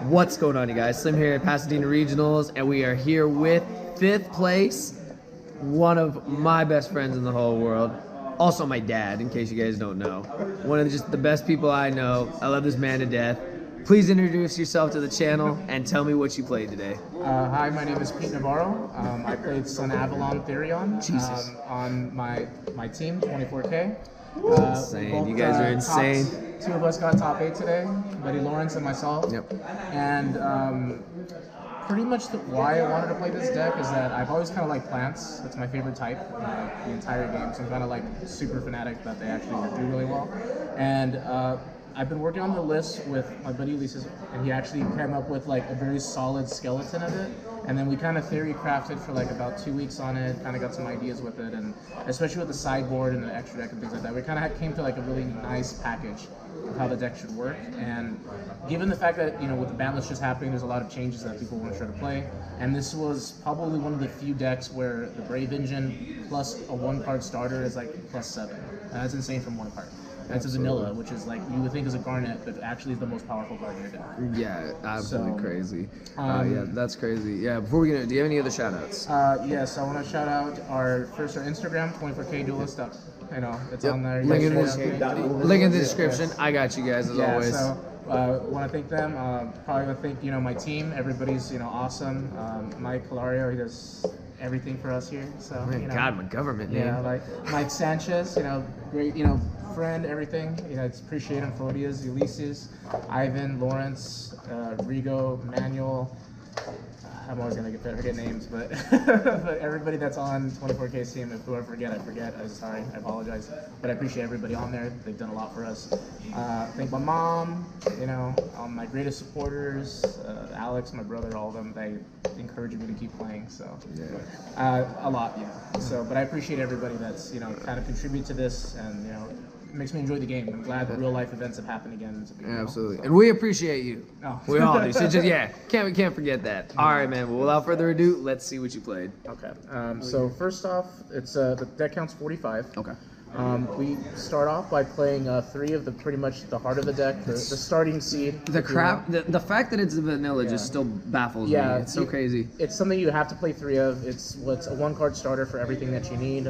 What's going on, you guys? Slim here at Pasadena Regionals, and we are here with 5th place, one of my best friends in the whole world. Also my dad, in case you guys don't know. One of just the best people I know. I love this man to death. Please introduce yourself to the channel and tell me what you played today. Hi, my name is Pete Navarro. I played Sunavalon Therion on my team, 24K. Insane. You guys are insane. Two of us got top 8 today, Buddy Lawrence and myself. Yep. And pretty much why I wanted to play this deck is that I've always kind of liked plants. That's my favorite type the entire game. So I'm kind of like super fanatic that they actually do really well. And I've been working on the list with my buddy Ulysses, and he actually came up with like a very solid skeleton of it. And then we kind of theory crafted for like about 2 weeks on it, kind of got some ideas with it, and especially with the sideboard and the extra deck and things like that, we kind of came to like a really nice package of how the deck should work. And given the fact that, you know, with the ban list just happening, there's a lot of changes that people weren't sure to play. And this was probably one of the few decks where the Brave Engine plus a 1-card starter is like +7. That's insane from 1 card. That's a vanilla, which is like, you would think is a Garnet, but actually is the most powerful card in your deck. Yeah, absolutely crazy. Yeah, that's crazy. Yeah, before we get into, do you have any other shout outs? Yes, I want to shout out our Instagram, 24K Duelist. You know, it's on there. Link in the description. I got you guys as always. So want to thank them. Probably want to thank, you know, my team. Everybody's, you know, awesome. Mike Calario, he does everything for us here. So, you know, God, my government name. Yeah, like Mike Sanchez, you know, great, you know, friend, everything. You know, it's appreciate him. Photias, Ulysses, Ivan, Lawrence, Rigo, Manuel. I'm always gonna forget names, but but everybody that's on 24K's team, if whoever I forget. I'm sorry, I apologize. But I appreciate everybody on there. They've done a lot for us. Thank my mom, you know, my greatest supporters, Alex, my brother, all of them. They encourage me to keep playing. So a lot, yeah. So, but I appreciate everybody that's, you know, kind of contribute to this, and, you know, it makes me enjoy the game. I'm glad that real life events have happened again. Absolutely, and we appreciate you. Oh. We all do. So just can't forget that. All right, man. Well, without further ado, let's see what you played. Okay. So first off, it's the deck count's 45. Okay. We start off by playing 3 of the pretty much the heart of the deck, the starting seed. The fact that it's a vanilla just still baffles me. It's so crazy. It's something you have to play 3 of. It's a 1-card starter for everything that you need.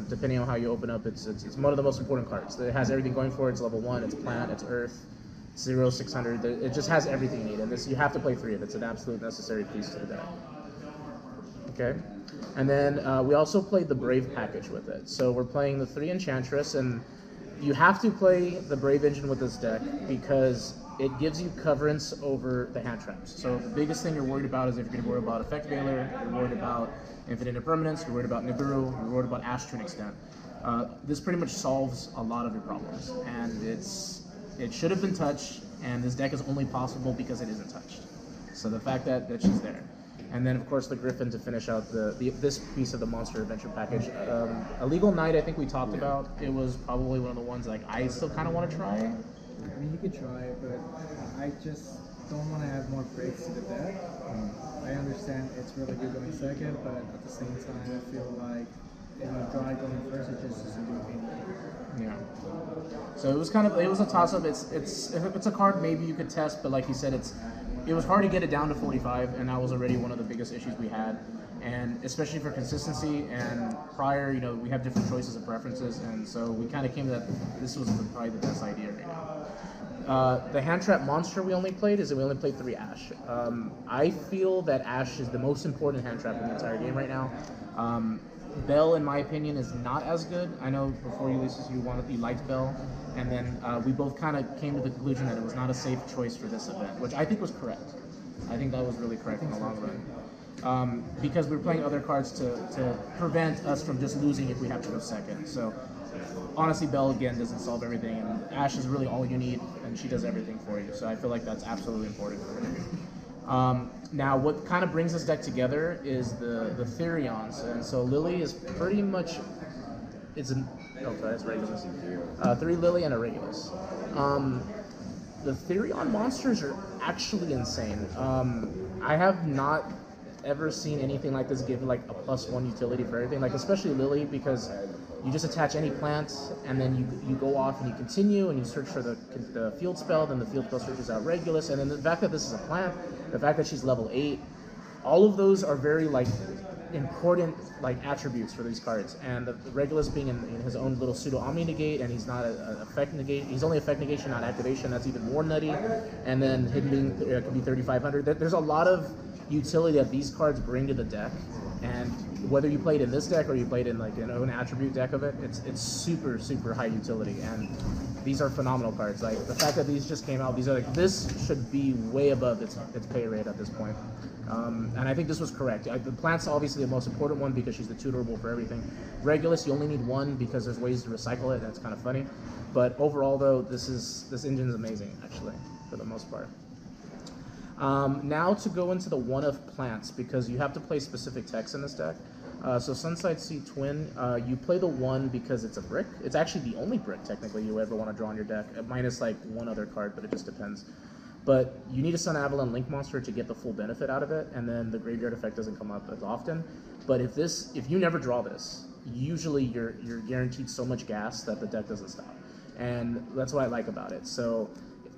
Depending on how you open up, it's one of the most important cards. It has everything going for it. It's level 1. It's plant. It's earth. 0, 600. It just has everything you need, and this you have to play 3 of. It's an absolute necessary piece to the deck. Okay. And then we also played the Brave package with it. So we're playing the 3 Enchantress, and you have to play the Brave Engine with this deck because it gives you coverance over the hand traps. So the biggest thing you're worried about is if you're going to worry about Effect Veiler, you're worried about Infinite Impermanence, you're worried about Nibiru, you're worried about Ash to an extent. This pretty much solves a lot of your problems, and it should have been touched, and this deck is only possible because it isn't touched. So the fact that she's there. And then, of course, the Griffin to finish out this piece of the Monster Adventure package. Illegal Knight, I think we talked about. It was probably one of the ones like I still kind of want to try. I mean, you could try it, but I just don't want to add more breaks to the deck. I understand it's really good going second, but at the same time, I feel like if you try going first, it just doesn't do anything. Yeah. So it was a toss-up. It's a card maybe you could test, but like you said, it was hard to get it down to 45, and that was already one of the biggest issues we had. And especially for consistency and prior, you know, we have different choices and preferences, and so we kind of came to that this was probably the best idea right now. The hand trap monster we only played 3 Ash. I feel that Ash is the most important hand trap in the entire game right now. Bell, in my opinion, is not as good. I know before Ulysses you liked Bell, and then we both kind of came to the conclusion that it was not a safe choice for this event, which I think was correct. I think that was really correct in the long run. Because we were playing other cards to prevent us from just losing if we have to go second. So honestly, Bell again doesn't solve everything, and Ash is really all you need, and she does everything for you. So I feel like that's absolutely important for her. Now, what kind of brings this deck together is the Therions, and so Lily is pretty much it's Regulus. 3 Lily and a Regulus. The Therion monsters are actually insane. I have not ever seen anything like this give like a +1 utility for everything, like especially Lily, because you just attach any plant, and then you go off and you continue and you search for the field spell. Then the field spell searches out Regulus, and then the fact that this is a plant, the fact that she's level 8, all of those are very like important like attributes for these cards. And the Regulus being in his own little pseudo omni negate, and he's not a effect negate. He's only effect negation, not activation. That's even more nutty. And then hidden being could be 3,500. There's a lot of utility that these cards bring to the deck, and whether you played in this deck or you played in like an own attribute deck of it, it's super high utility, and these are phenomenal cards. Like the fact that these just came out, these are like, this should be way above its pay rate at this point. And I think this was correct. The plant's obviously the most important one because she's the tutorable for everything. Regulus, you only need one because there's ways to recycle it. That's kind of funny. But overall, though, this engine's amazing actually for the most part. Now to go into the one of plants, because you have to play specific techs in this deck. So Sunside Sea Twin, you play the one because it's a brick. It's actually the only brick technically you ever want to draw on your deck, minus like one other card, but it just depends. But you need a Sunavalon Link monster to get the full benefit out of it, and then the graveyard effect doesn't come up as often. But if you never draw this, usually you're guaranteed so much gas that the deck doesn't stop, and that's what I like about it. So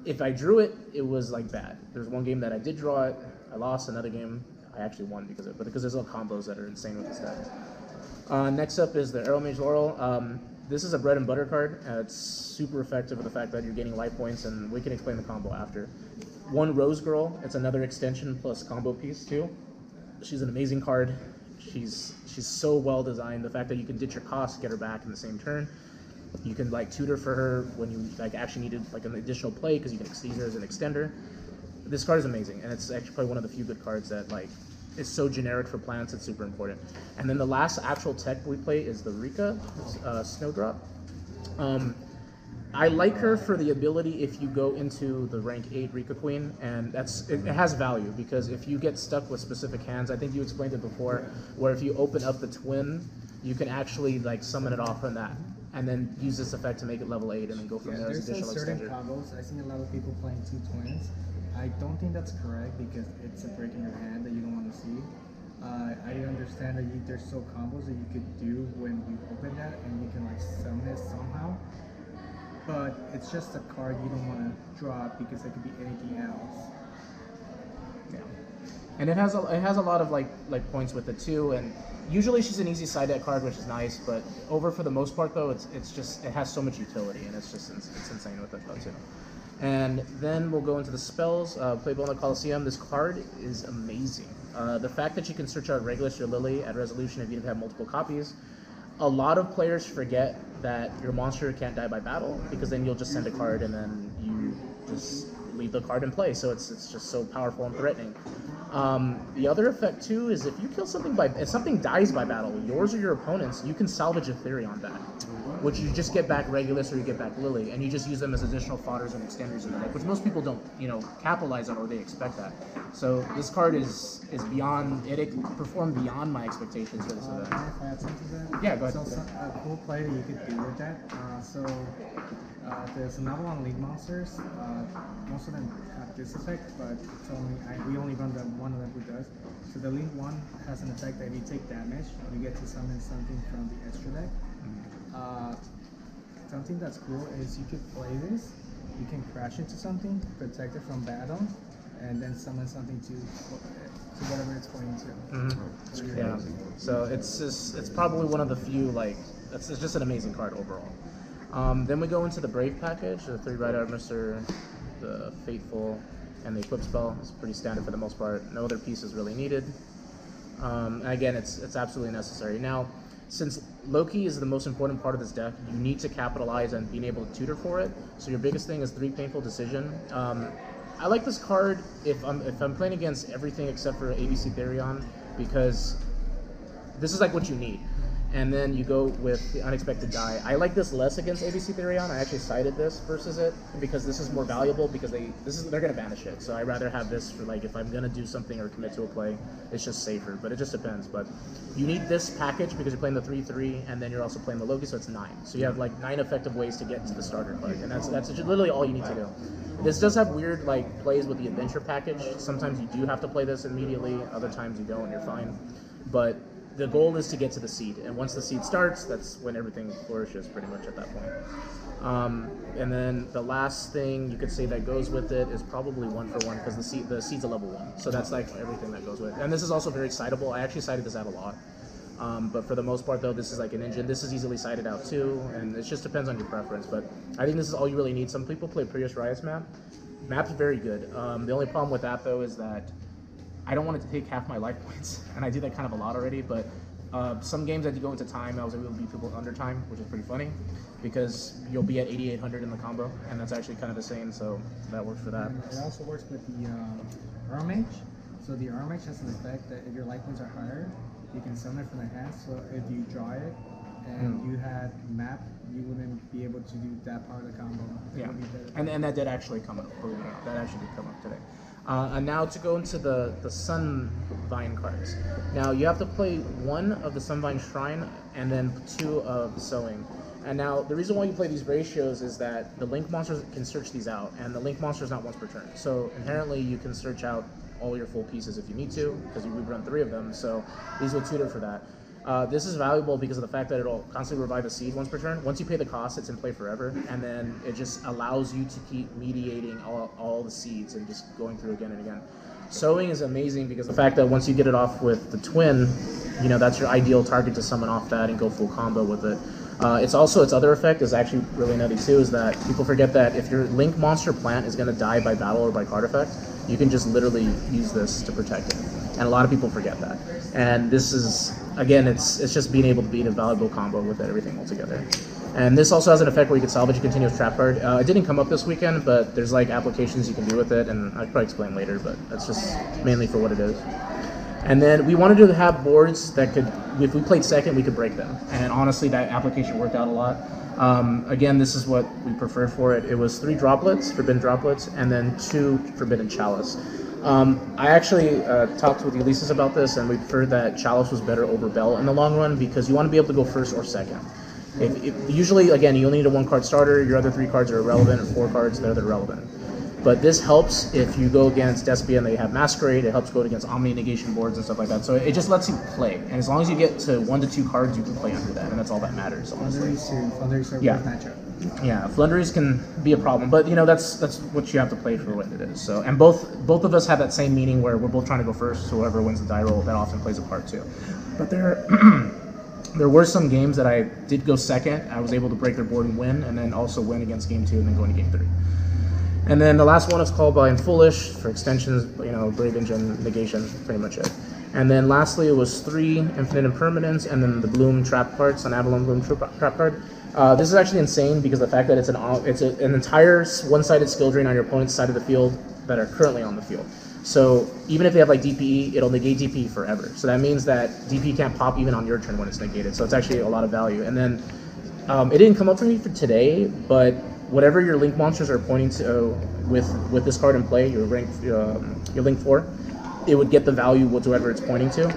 if I drew it, it was like bad. There's one game that I did draw it, I lost. Another game I actually won because there's little combos that are insane with this deck. Next up is the Mage Oil. This is a bread and butter card. It's super effective with the fact that you're getting life points, and we can explain the combo after. One Rose Girl, it's another extension plus combo piece too. She's an amazing card. She's so well designed. The fact that you can ditch your cost, get her back in the same turn. You can like tutor for her when you like actually needed like an additional play because you can use her as an extender. This card is amazing, and it's actually probably one of the few good cards that like is so generic for plants. It's super important. And then the last actual tech we play is the Rika Snowdrop. I like her for the ability if you go into the rank 8 Rika Queen, and it has value because if you get stuck with specific hands, I think you explained it before, where if you open up the twin, you can actually like summon it off from that, and then use this effect to make it level 8, and then go from there as additional certain extender. combos. I've seen a lot of people playing 2 twins. I don't think that's correct because it's a break in your hand that you don't want to see. I understand that there's still combos that you could do when you open that, and you can like summon it somehow. But it's just a card you don't want to drop because it could be anything else. Yeah, and it has a lot of like points with it too. And usually she's an easy side deck card, which is nice. But for the most part though, it's just it has so much utility, and it's insane with it though too. And then we'll go into the spells. Playable in the Coliseum. This card is amazing. The fact that you can search out Regulus or Lily at resolution if you have multiple copies. A lot of players forget that your monster can't die by battle because then you'll just send a card and then you just leave the card in play. So it's just so powerful and threatening. The other effect too is if you kill something if something dies by battle, yours or your opponent's, you can salvage a Therion back, which you just get back Regulus or you get back Lily, and you just use them as additional fodders and extenders in the deck, which most people don't, capitalize on or they expect that. So this card is beyond, it performed beyond my expectations for this event. If I add something to that? Yeah, go ahead. So a cool play that you could do with that. There's Sunavalon League monsters. Most of them have this effect, but we only run the one of them who does. So the League one has an effect that if you take damage, you get to summon something from the extra deck. Something that's cool is you could play this. You can crash into something, protect it from battle, and then summon something to whatever it's going to. Yeah. So it's probably one of the few it's just an amazing card overall. Then we go into the Brave package, the 3 Red Armister, the Fateful, and the Equip spell. It's pretty standard for the most part. No other piece is really needed. And again, it's absolutely necessary. Now, since Loki is the most important part of this deck, you need to capitalize on being able to tutor for it. So your biggest thing is 3 Painful Decision. I like this card if I'm playing against everything except for ABC Therion, because this is like what you need. And then you go with the Unexpected Die. I like this less against ABC Therion. I actually sided this versus it because this is more valuable because they're gonna banish it. So I'd rather have this for if I'm gonna do something or commit to a play, it's just safer. But it just depends. But you need this package because you're playing the 3/3 and then you're also playing the Loki, so it's 9. So you have 9 effective ways to get to the starter card, and that's literally all you need to do. This does have weird plays with the adventure package. Sometimes you do have to play this immediately, other times you don't, and you're fine. But the goal is to get to the seed, and once the seed starts, that's when everything flourishes pretty much at that point. And then the last thing you could say that goes with it is probably 1-for-1 because the seed's a level 1, so that's like everything that goes with it. And this is also very citable. I actually cited this out a lot, but for the most part though, this is like an engine. This is easily cited out too, and it just depends on your preference. But I think this is all you really need. Some people play Prius Riot's map. Map's very good. The only problem with that though is that I don't want it to take half my life points, and I do that kind of a lot already, but some games that you go into time, I was able to beat people under time, which is pretty funny, because you'll be at 8,800 in the combo, and that's actually kind of insane, so that works for that. And it also works with the Mage. So the Mage has an effect that if your life points are higher, you can summon it from the hand, so if you draw it, and you had map, you wouldn't be able to do that part of the combo. Yeah, and that did actually come up, believe it or not. That actually did come up today. And now to go into the Sunvine cards. Now you have to play 1 of the Sunvine Shrine and then 2 of the Sowing. And now the reason why you play these ratios is that the Link monsters can search these out, and the Link monster is not once per turn. So inherently you can search out all your full pieces if you need to, because we've run 3 of them, so these will tutor for that. This is valuable because of the fact that it'll constantly revive a seed once per turn. Once you pay the cost, it's in play forever, and then it just allows you to keep mediating all the seeds and just going through again and again. Sowing is amazing because the fact that once you get it off with the twin, you know, that's your ideal target to summon off that and go full combo with it. It's also, its other effect is actually really nutty too, is that people forget that if your Link monster plant is going to die by battle or by card effect, you can just literally use this to protect it. And a lot of people forget that. And this is, again, it's just being able to beat a valuable combo with everything altogether. And this also has an effect where you can salvage a continuous trap card. It didn't come up this weekend, but there's like applications you can do with it, and I'll probably explain later, but that's just mainly for what it is. And then we wanted to have boards that could, if we played second, we could break them. And honestly, that application worked out a lot. Again, this is what we preferred for it. It was 3 droplets, forbidden droplets, and then 2 forbidden chalice. I actually talked with Ulysses about this, and we preferred that Chalice was better over Bell in the long run because you want to be able to go first or second. Usually, again, you only need a 1-card starter. Your other 3 cards are irrelevant, or 4 cards, they're irrelevant. But this helps if you go against Despia and they have Masquerade. It helps go against Omni negation boards and stuff like that. So it just lets you play. And as long as you get to 1 to 2 cards, you can play under that, and that's all that matters, honestly. Flunderies are Yeah. matchup. Yeah, Flunderies can be a problem, but you know that's what you have to play for what it is. So, and both of us have that same meaning where we're both trying to go first. So whoever wins the die roll, that often plays a part too. But there were some games that I did go second. I was able to break their board and win, and then also win against game 2 and then go into game 3. And then the last one is called by and Foolish for extensions, you know, Brave Engine, Negation, pretty much it. And then lastly, it was 3 Infinite Impermanence, and then the Bloom Trap card, Sunavalon Bloom Trap card. This is actually insane because the fact that it's an entire one-sided skill drain on your opponent's side of the field that are currently on the field. So even if they have like DPE, it'll negate DPE forever. So that means that DPE can't pop even on your turn when it's negated. So it's actually a lot of value. And then it didn't come up for me for today, but whatever your Link monsters are pointing to with this card in play, your Link 4, it would get the value whatsoever it's pointing to.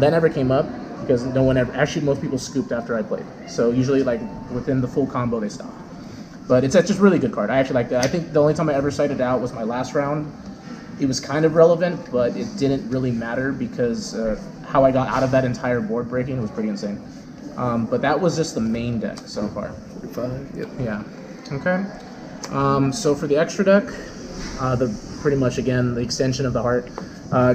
That never came up because no one ever, actually most people scooped after I played. So usually like within the full combo they stop. But it's just really good card. I actually like that. I think the only time I ever cited it out was my last round. It was kind of relevant, but it didn't really matter because how I got out of that entire board breaking was pretty insane. But that was just the main deck so far. 45, yep. Yeah. Okay. So for the extra deck, pretty much again the extension of the heart.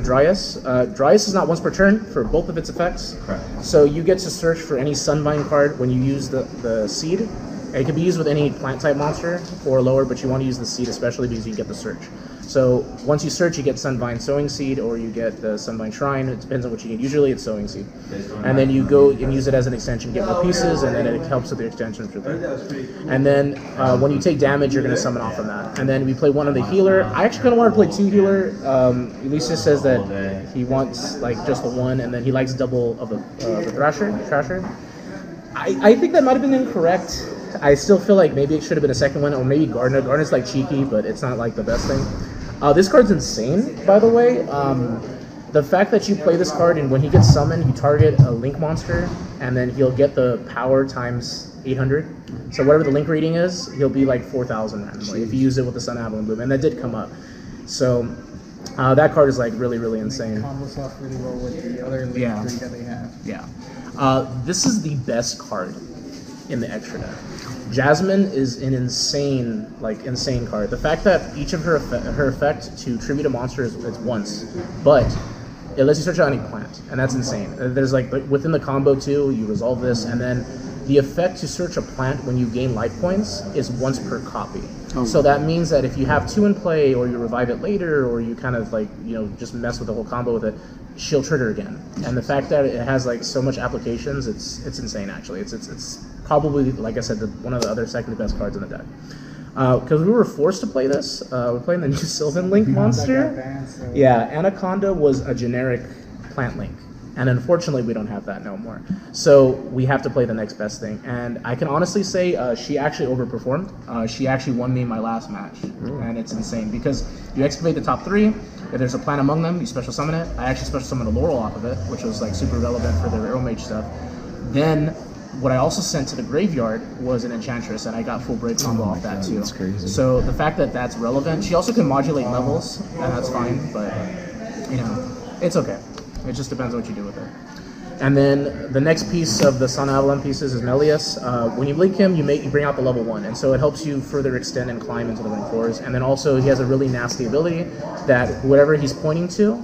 Dryas. Dryas is not once per turn for both of its effects. Correct. So you get to search for any Sunvine card when you use the seed. It can be used with any plant type monster or lower, but you want to use the seed especially because you get the search. So once you search, you get Sunvine Sowing Seed or you get the Sunvine Shrine. It depends on what you get. Usually it's Sowing Seed. And then you go and use it as an extension, get more pieces, and then it helps with the extension for that. And then when you take damage, you're going to summon off from that. And then we play one of the healer. I actually kind of want to play 2 healer. Ulysses says that he wants like just the 1, and then he likes double of the Thrasher. I think that might have been incorrect. I still feel like maybe it should have been a second one, or maybe Gardener. Gardener's like cheeky, but it's not like the best thing. This card's insane, by the way. The fact that you play this card and when he gets summoned, you target a Link monster, and then he'll get the power times 800. So whatever the Link rating is, he'll be like 4,000 randomly if you use it with the Sunavalon Bloom, and that did come up. So That card is like really, really insane. Combos off really well with the other Elite Yeah. 3 that they have. Yeah. This is the best card in the extra deck. Jasmine is an insane card. The fact that each of her effect to tribute a monster is once, but it lets you search out any plant, and that's insane. There's like within the combo too, you resolve this, and then the effect to search a plant when you gain life points is once per copy. Oh. So that means that if you have 2 in play, or you revive it later, or you kind of like just mess with the whole combo with it, she'll trigger again. And the fact that it has like so much applications, it's insane actually. It's probably, like I said, one of the other second best cards in the deck. Because we were forced to play this. We're playing the new Sylvan Link monster. Banned, so Yeah, Anaconda was a generic plant link. And unfortunately, we don't have that no more. So we have to play the next best thing. And I can honestly say she actually overperformed. She actually won me my last match. And it's insane because you excavate the top 3. If there's a plant among them, you special summon it. I actually special summoned a Laurel off of it, which was like super relevant for the Arrow Mage stuff. Then what I also sent to the graveyard was an Enchantress, and I got full break combo off that too. That's crazy. So the fact that that's relevant, she also can modulate levels, and that's fine, but it's okay. It just depends on what you do with it. And then the next piece of the Sunavalon pieces is Melius. When you blink him, you bring out the level 1, and so it helps you further extend and climb into the rank 4s. And then also he has a really nasty ability that whatever he's pointing to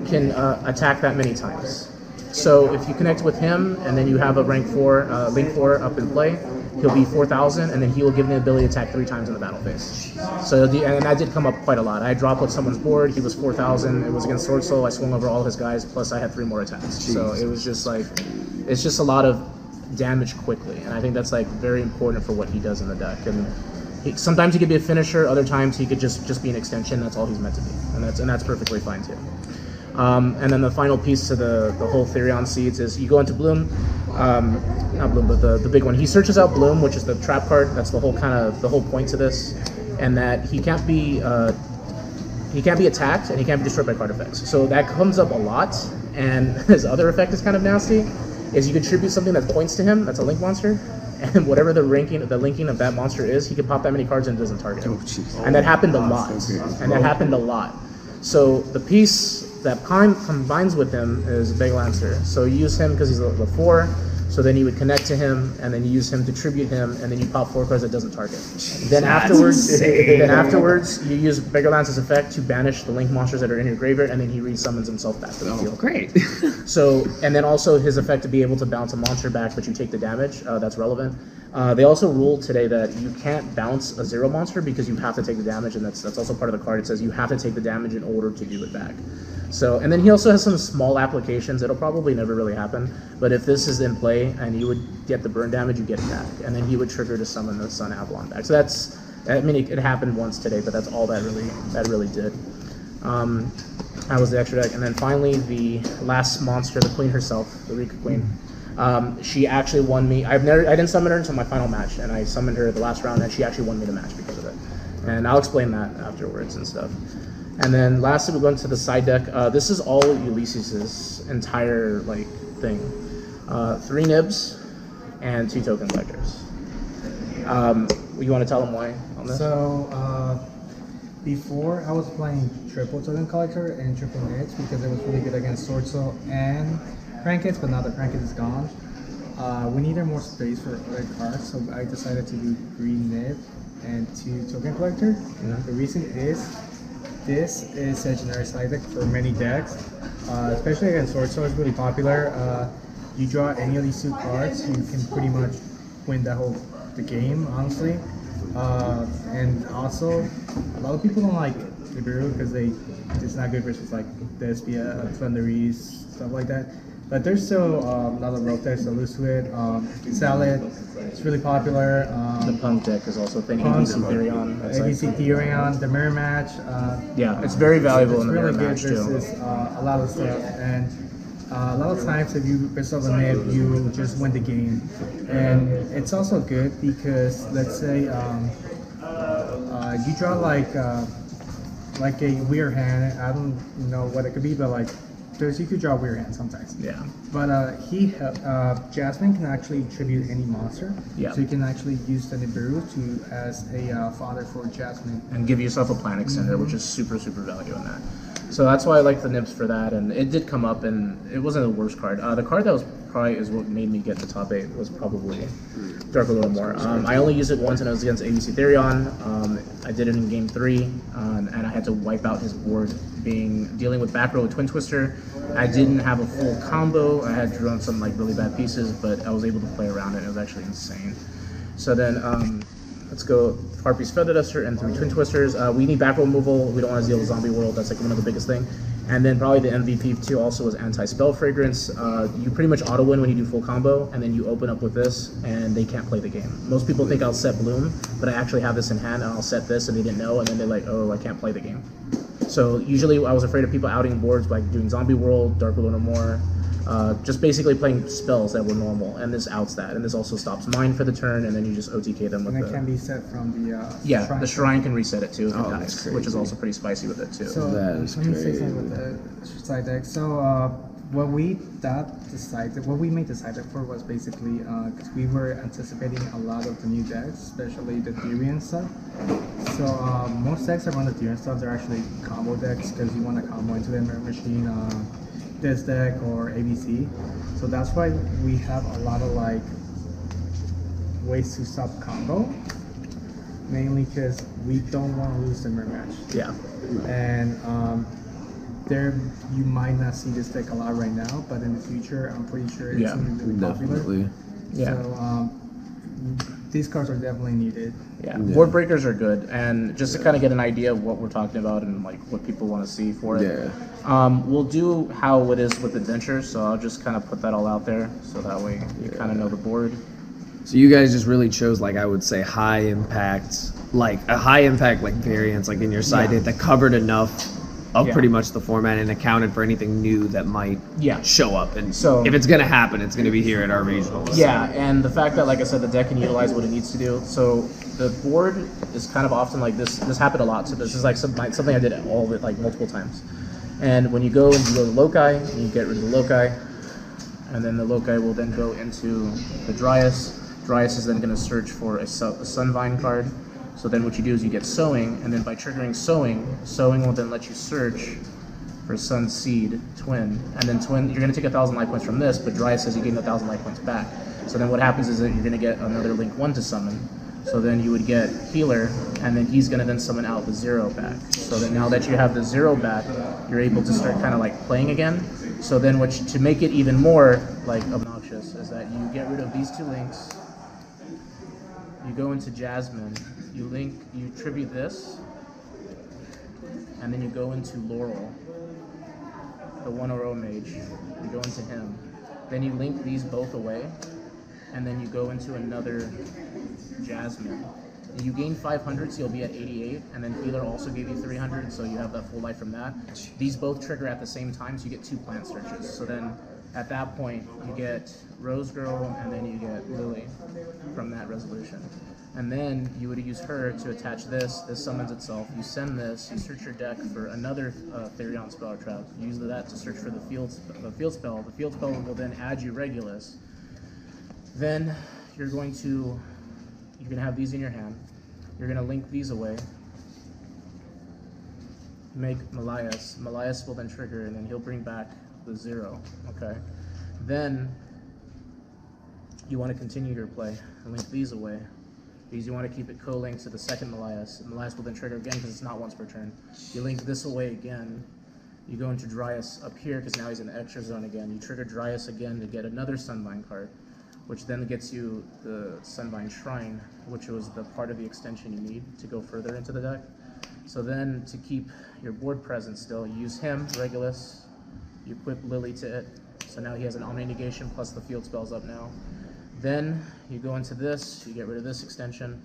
can attack that many times. So if you connect with him and then you have a rank 4, link 4 up in play, he'll be 4,000, and then he will give the ability to attack 3 times in the battle phase. So, and that did come up quite a lot. I dropped with someone's board, he was 4,000, it was against Sword Soul, I swung over all his guys, plus I had 3 more attacks. Jeez. So it was just like, it's just a lot of damage quickly, and I think that's like very important for what he does in the deck. And sometimes he could be a finisher, other times he could just be an extension, that's all he's meant to be, and that's perfectly fine too. And then the final piece to the whole Therion seeds is you go into Bloom, not Bloom, but the big one. He searches out Bloom, which is the trap card. That's the whole point to this, and that he can't be attacked and he can't be destroyed by card effects. So that comes up a lot. And his other effect is kind of nasty. Is you contribute something that points to him. That's a link monster. And whatever the linking of that monster is, he can pop that many cards and it doesn't target him. And that happened a lot. And that happened a lot. So the piece that combines with him is Big Lancer. So you use him because he's level 4. So then you would connect to him, and then you use him to tribute him, and then you pop 4 cards that doesn't target. Then afterwards, you use Beggar Lance's effect to banish the link monsters that are in your graveyard, and then he resummons himself back to the field. Great. So, and then also his effect to be able to bounce a monster back, but you take the damage. That's relevant. They also ruled today that you can't bounce a 0 monster because you have to take the damage, and that's also part of the card. It says you have to take the damage in order to do it back. So, and then he also has some small applications. It'll probably never really happen, but if this is in play and you would get the burn damage, you get it back, and then he would trigger to summon the Sunavalon back. So that's, I mean, it happened once today, but that's all that really did. That was the extra deck, and then finally the last monster, the Queen herself, the Rika Queen. She actually won me. I didn't summon her until my final match, and I summoned her the last round, and she actually won me the match because of it. And I'll explain that afterwards and stuff. And then lastly, we go into the side deck. This is all Ulysses' entire thing. 3 nibs and 2 token collectors. You want to tell them why on this? So before I was playing triple token collector and triple nibs because it was really good against Sword Soul and Crankits, but now that Crankits is gone, we needed more space for other cards, so I decided to do green nib and 2 token collector. The reason is this is a generic side deck for many decks, especially against Sword Soul. It's really popular. You draw any of these 2 cards, you can pretty much win the game, honestly. And also, a lot of people don't like Nibiru because it's not good versus Despia, Thunderies, stuff like that. But there's still a lot of rope decks that lose to it. Salad, it's really popular. The Punk deck is also a thing. ABC Therion. ABC Therion, the Mirror Match. Yeah, it's very valuable in the really Mirror good Match too. versus a lot of stuff. And a lot of times if you piss off a nib, you just win the game. And it's also good because, let's say, you draw like a weird hand. I don't know what it could be, but you could draw a weird hand sometimes. Yeah. But Jasmine can actually tribute any monster. Yeah. So you can actually use the Nibiru as a fodder for Jasmine. And give yourself a plan extender, which is super, super value in that. So that's why I like the nibs for that, and it did come up, and it wasn't the worst card. The card that was probably is what made me get to top 8 was probably Dark a little more. I only used it once, and it was against ABC Therion. I did it in game 3, and I had to wipe out his board, dealing with back row with Twin Twister. I didn't have a full combo. I had drawn some like really bad pieces, but I was able to play around it. It was actually insane. So then, let's go Harpy's Feather Duster and 3 Twin Twisters. We need back row removal. We don't want to deal with Zombie World. That's like one of the biggest things. And then probably the MVP too also was Anti-Spell Fragrance. You pretty much auto-win when you do full combo, and then you open up with this, and they can't play the game. Most people think I'll set Bloom, but I actually have this in hand, and I'll set this, and they didn't know, and then they're like, oh, I can't play the game. So usually I was afraid of people outing boards by doing Zombie World, Dark World no more, just basically playing spells that were normal, and this outs that, and this also stops mine for the turn, and then you just OTK them with And it can be set from the yeah, the shrine can reset it too if it Oh, dies, that's which is crazy. also pretty spicy with it too. So That is let me say crazy. something with the side deck. So what we made the side deck for was basically because we were anticipating a lot of the new decks, especially the Therion stuff. So most decks around the Therion stuff, they're actually combo decks because you want to combo into the Mirror Machine, this deck or ABC. So that's why we have a lot of like ways to stop combo. Mainly because we don't want to lose the mirror match. Yeah. And there you might not see this deck a lot right now, but in the future, I'm pretty sure it's going to be really popular. Definitely. Yeah. So these cards are definitely needed. Yeah, board breakers are good, and just to kind of get an idea of what we're talking about and like what people want to see for it. We'll do how it is with adventures, so I'll just kind of put that all out there, so that way you kind of know the board. So you guys just really chose, like, I would say high impact, like a high impact like variants, like in your side deck that covered enough of pretty much the format and accounted for anything new that might show up. And So if it's gonna happen, it's gonna be here at our regionals. Yeah, and the fact that, like I said, the deck can utilize what it needs to do. So the board is kind of often like this. This happened a lot. So this is like something I did all of it like multiple times. And when you go and you go to Loci, you get rid of the Loci, and then the Loci will then go into the Dryas. Dryas is then going to search for a Sunvine card. So then what you do is you get Sowing, and then by triggering Sowing, Sowing will then let you search for Sun Seed Twin. And then Twin, you're going to take 1,000 life points from this, but Dryas says you gain 1,000 life points back. So then what happens is that you're going to get another Link 1 to summon. So then you would get Healer, and then he's going to then summon out the 0 back. So that now that you have the 0 back, you're able to start kind of like playing again. So then to make it even more like obnoxious is that you get rid of these 2 links. You go into Jasmine, you tribute this, and then you go into Laurel, the 1/0 mage. You go into him. Then you link these both away, and then you go into another Jasmine. And you gain 500, so you'll be at 88, and then Healer also gave you 300, so you have that full life from that. These both trigger at the same time, so you get 2 plant searches. So then at that point, you get Rose Girl, and then you get Lily from that resolution. And then you would use her to attach this. This summons itself. You send this. You search your deck for another Therion spell or trap. You use that to search for the field spell. The field spell will then add you Regulus. Then you're going to have these in your hand. You're going to link these away. Make Melius. Melius will then trigger, and then he'll bring back the 0. Okay. Then you want to continue your play and link these away. Because you want to keep it co-linked to the second Melius. Melius will then trigger again because it's not once per turn. You link this away again. You go into Dryas up here because now he's in the extra zone again. You trigger Dryas again to get another Sunvine card, which then gets you the Sunvine Shrine, which was the part of the extension you need to go further into the deck. So then to keep your board present still, you use him, Regulus. You equip Lily to it. So now he has an Omni Negation plus the field spells up now. Then you go into this, you get rid of this extension.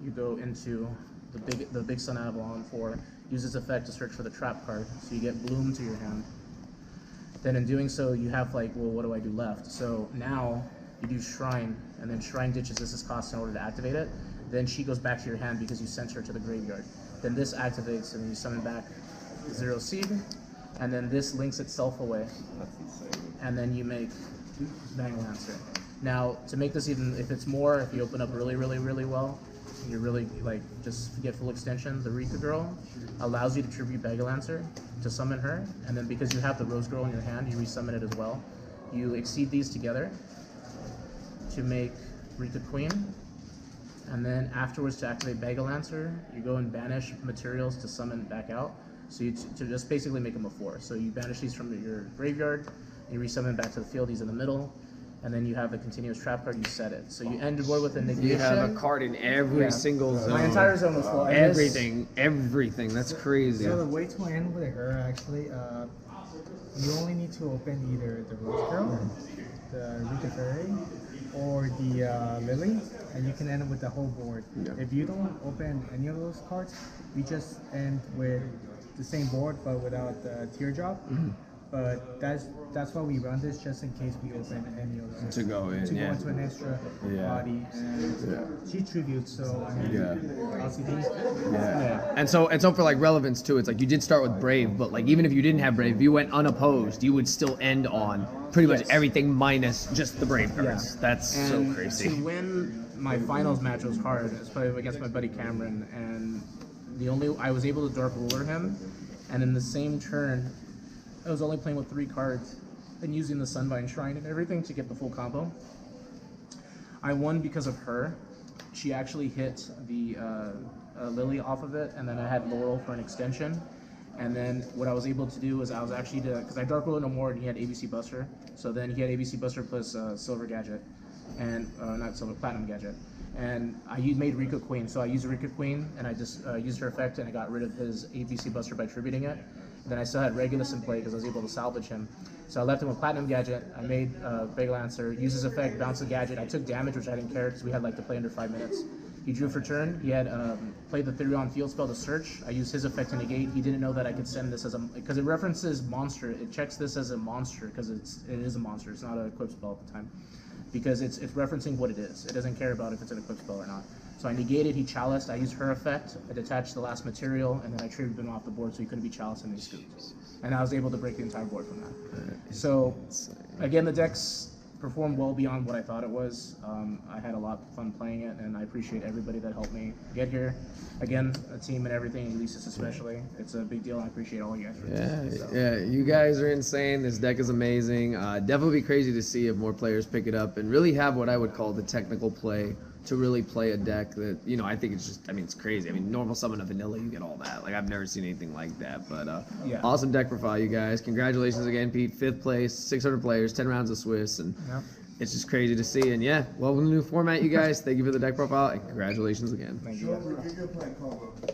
You go into the big Sunavalon 4, use its effect to search for the trap card, so you get Bloom to your hand. Then in doing so, you have like, well, what do I do left? So now you do Shrine, and then Shrine ditches this cost in order to activate it. Then she goes back to your hand because you sent her to the graveyard. Then this activates, and you summon back 0 Seed, and then this links itself away. And then you make Bang Lancer. Now, to make this even, if it's more, if you open up really, really, really well, you're really like just get full extension. The Rika Girl allows you to tribute Begalancer to summon her, and then because you have the Rose Girl in your hand, you resummon it as well. You exceed these together to make Rika Queen, and then afterwards to activate Begalancer, you go and banish materials to summon back out. So you to just basically make them a 4. So you banish these from your graveyard, you resummon back to the field. He's in the middle. And then you have the continuous trap card, you set it. So you end the board with a negation. You have a card in every single zone. My entire zone was full. Everything. That's crazy. So the way to end with her, actually, you only need to open either the Rose Girl, the Rika Fairy, or the Lily, and you can end it with the whole board. Yeah. If you don't open any of those cards, you just end with the same board but without the teardrop. But that's why we run this, just in case we open any of those To go in, to yeah. go into an extra Yeah. body. And she tributes, so I mean, Yeah. LCDs. Yeah. And so for like relevance too, it's like you did start with Brave, but like even if you didn't have Brave, if you went unopposed, you would still end on pretty much everything minus just the Brave cards. That's so And crazy. to win my finals match was hard, especially against my buddy Cameron, and I was able to Dark Ruler him, and in the same turn, I was only playing with 3 cards and using the Sunvine Shrine and everything to get the full combo. I won because of her. She actually hit the Lily off of it, and then I had Laurel for an extension. And then what I was able to do was I was actually because I Dark Ruler no more, and he had ABC Buster. So then he had ABC Buster plus Silver Gadget, and not Silver, Platinum Gadget. And I made Rika Queen, so I used Rika Queen, and I just used her effect, and I got rid of his ABC Buster by tributing it. Then I still had Regulus in play because I was able to salvage him. So I left him with Platinum Gadget. I made Begalancer, used his effect, bounce the gadget. I took damage, which I didn't care because we had like to play under 5 minutes. He drew for turn. He had played the Therion field spell to search. I used his effect to negate. He didn't know that I could send this as a, because it references monster. It checks this as a monster because it is a monster. It's not an equip spell at the time, because it's referencing what it is. It doesn't care about if it's an equip spell or not. So I negated, he chaliced, I used her effect, I detached the last material, and then I tributed him off the board so he couldn't be chaliced and he scooped. And I was able to break the entire board from that. So, again, the decks performed well beyond what I thought it was. I had a lot of fun playing it, and I appreciate everybody that helped me get here. Again, a team and everything, Ulysses especially. It's a big deal, and I appreciate all you guys for doing it. Yeah, you guys are insane. This deck is amazing. Definitely be crazy to see if more players pick it up and really have what I would call the technical play to really play a deck that, I think it's just, it's crazy. Normal summon a vanilla, you get all that. Like, I've never seen anything like that. But awesome deck profile, you guys. Congratulations again, Pete. 5th place, 600 players, 10 rounds of Swiss, and it's just crazy to see. And yeah, welcome to the new format, you guys. Thank you for the deck profile, and congratulations again. Thank you.